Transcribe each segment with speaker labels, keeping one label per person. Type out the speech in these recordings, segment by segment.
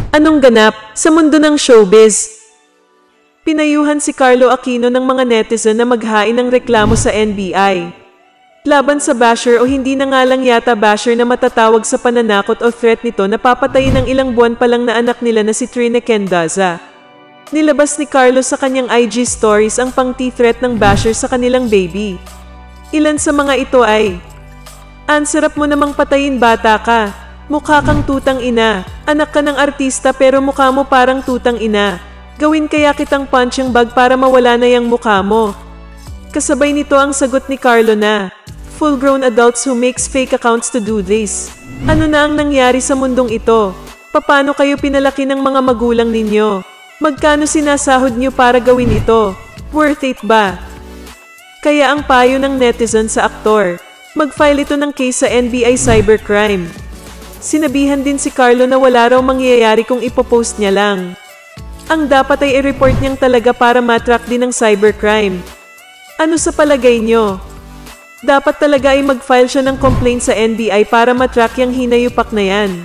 Speaker 1: Anong ganap sa mundo ng showbiz? Pinayuhan si Carlo Aquino ng mga netizen na maghain ng reklamo sa NBI. Laban sa basher o hindi na nga lang yata basher na matatawag sa pananakot o threat nito na papatayin ng ilang buwan pa lang na anak nila na si Trina Kendaza. Nilabas ni Carlo sa kanyang IG stories ang pang-threat ng basher sa kanilang baby. Ilan sa mga ito ay, "Ang sarap mo namang patayin, bata ka. Mukha kang tutang ina. Anak ka ng artista pero mukha mo parang tutang ina. Gawin kaya kitang punching bag para mawala na yang mukha mo." Kasabay nito ang sagot ni Carlo na, "Full-grown adults who makes fake accounts to do this. Ano na ang nangyari sa mundong ito? Paano kayo pinalaki ng mga magulang ninyo? Magkano sinasahod niyo para gawin ito? Worth it ba?" Kaya ang payo ng netizen sa aktor, mag-file ito ng case sa NBI Cybercrime. Sinabihan din si Carlo na wala raw mangyayari kung ipopost niya lang. Ang dapat ay i-report niyang talaga para matrack din ng cybercrime. Ano sa palagay niyo? Dapat talaga ay mag-file siya ng complaint sa NBI para matrack yung hinayupak na yan.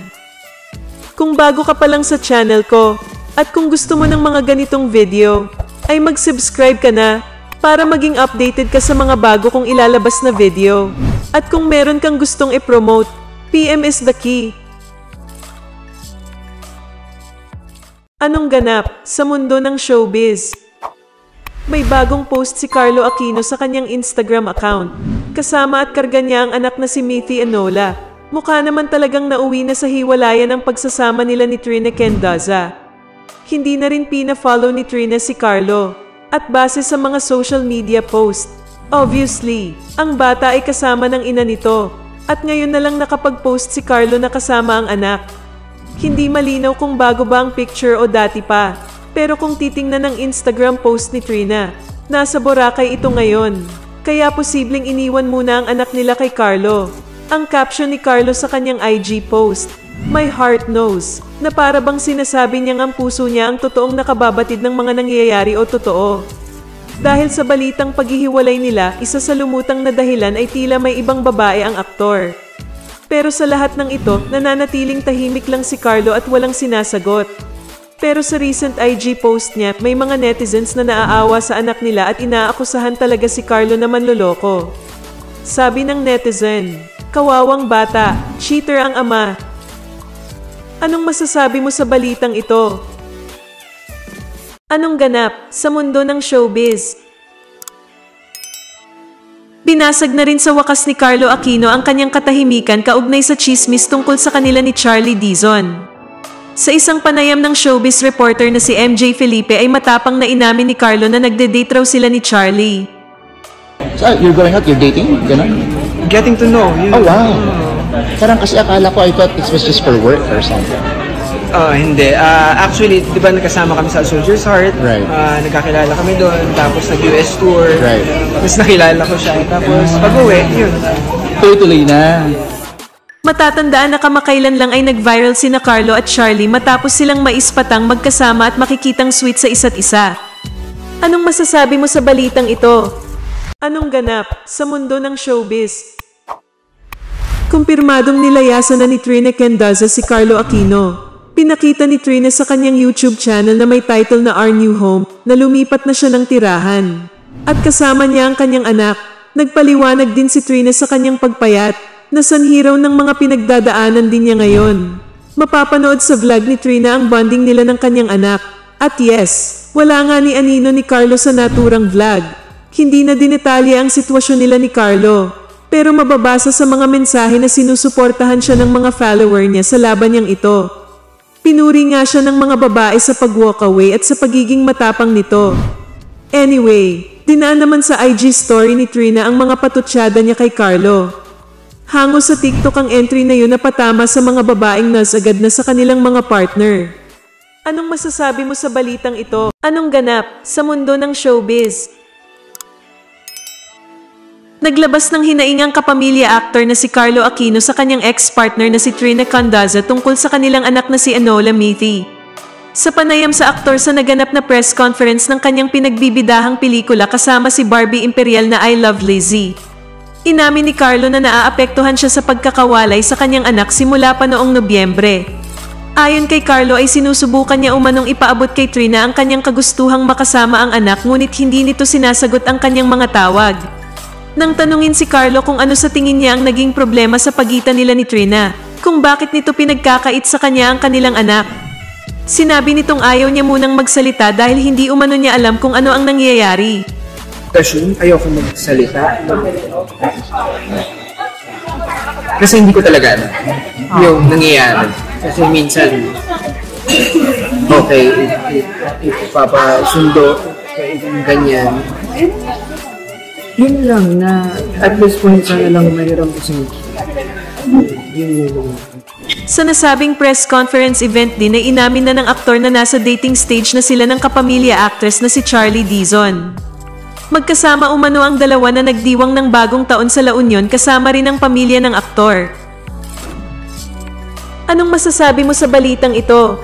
Speaker 1: Kung bago ka pa lang sa channel ko, at kung gusto mo ng mga ganitong video, ay mag-subscribe ka na para maging updated ka sa mga bago kong ilalabas na video. At kung meron kang gustong i-promote, PM is the key. Anong ganap sa mundo ng showbiz? May bagong post si Carlo Aquino sa kanyang Instagram account. Kasama at karga niya ang anak na si Mithy Enola. Mukha naman talagang nauwi na sa hiwalayan ang pagsasama nila ni Trina Kendaza. Hindi na rin pina-follow ni Trina si Carlo. At base sa mga social media post, obviously, ang bata ay kasama ng ina nito. At ngayon na lang nakapag-post si Carlo na kasama ang anak. Hindi malinaw kung bago ba ang picture o dati pa. Pero kung titingnan ng Instagram post ni Trina, nasa Boracay ito ngayon. Kaya posibleng iniwan muna ang anak nila kay Carlo. Ang caption ni Carlo sa kanyang IG post, "My heart knows," na para bang sinasabi niyang ang puso niya ang totoong nakababatid ng mga nangyayari o totoo. Dahil sa balitang paghihiwalay nila, isa sa lumutang na dahilan ay tila may ibang babae ang aktor. Pero sa lahat ng ito, nananatiling tahimik lang si Carlo at walang sinasagot. Pero sa recent IG post niya, may mga netizens na naaawa sa anak nila at inaakusahan talaga si Carlo na manloloko. Sabi ng netizen, "Kawawang bata, cheater ang ama." Anong masasabi mo sa balitang ito? Anong ganap sa mundo ng showbiz? Binasag na rin sa wakas ni Carlo Aquino ang kanyang katahimikan kaugnay sa chismis tungkol sa kanila ni Charlie Dizon. Sa isang panayam ng showbiz reporter na si MJ Felipe ay matapang na inamin ni Carlo na nagde-date raw sila ni Charlie.
Speaker 2: So, you're going out, you're dating? Ganun?
Speaker 3: Getting to know you.
Speaker 2: Oh, wow. Parang kasi akala ko, I thought it was just for work or something.
Speaker 3: Hindi. Actually, di ba nagkasama kami sa Soldier's Heart?
Speaker 2: Right.
Speaker 3: Nagkakilala kami doon, tapos nag-US tour.
Speaker 2: Right.
Speaker 3: Tapos nakilala ko siya. Tapos pag-uwi, yun.
Speaker 2: Tuloy-tuloy na.
Speaker 1: Matatandaan na kamakailan lang ay nag-viral sina Carlo at Charlie matapos silang maispatang magkasama at makikitang sweet sa isa't isa. Anong masasabi mo sa balitang ito? Anong ganap sa mundo ng showbiz? Kumpirmadong nilayasan na ni Trina Kendaza si Carlo Aquino. Pinakita ni Trina sa kanyang YouTube channel na may title na Our New Home na lumipat na siya ng tirahan. At kasama niya ang kanyang anak. Nagpaliwanag din si Trina sa kanyang pagpayat na sanhi raw ng mga pinagdadaanan din niya ngayon. Mapapanood sa vlog ni Trina ang bonding nila ng kanyang anak. At yes, wala nga ni anino ni Carlo sa naturang vlog. Hindi na dinetalye ang sitwasyon nila ni Carlo. Pero mababasa sa mga mensahe na sinusuportahan siya ng mga follower niya sa laban niyang ito. Pinuri nga siya ng mga babae sa pag-walkaway at sa pagiging matapang nito. Anyway, dinaan naman sa IG story ni Trina ang mga patutsada niya kay Carlo. Hango sa TikTok ang entry na yun na patama sa mga babaeng nasagad na sa kanilang mga partner. Anong masasabi mo sa balitang ito? Anong ganap sa mundo ng showbiz? Naglabas ng hinaingang kapamilya actor na si Carlo Aquino sa kanyang ex-partner na si Trina Kendaza tungkol sa kanilang anak na si Enola Mithy. Sa panayam sa aktor sa naganap na press conference ng kanyang pinagbibidahang pelikula kasama si Barbie Imperial na I Love Lizzie. Inamin ni Carlo na naaapektuhan siya sa pagkakawalay sa kanyang anak simula pa noong Nobyembre. Ayon kay Carlo ay sinusubukan niya umanong ipaabot kay Trina ang kanyang kagustuhang makasama ang anak ngunit hindi nito sinasagot ang kanyang mga tawag. Nang tanungin si Carlo kung ano sa tingin niya ang naging problema sa pagitan nila ni Trina, kung bakit nito pinagkakait sa kanya ang kanilang anak. Sinabi nitong ayaw niya munang magsalita dahil hindi umano niya alam kung ano ang nangyayari.
Speaker 3: Kasi ayoko magsalita. Kasi hindi ko talaga alam yung nangyayari. Kasi minsan, okay, ipapasundo, ganyan. Yun lang na at this point sana lang mahiram kasi yun lang.
Speaker 1: Sa nasabing press conference event din ay inamin na ng aktor na nasa dating stage na sila ng kapamilya actress na si Charlie Dizon. Magkasama umano ang dalawa na nagdiwang ng bagong taon sa La Union kasama rin ang pamilya ng aktor. Anong masasabi mo sa balitang ito?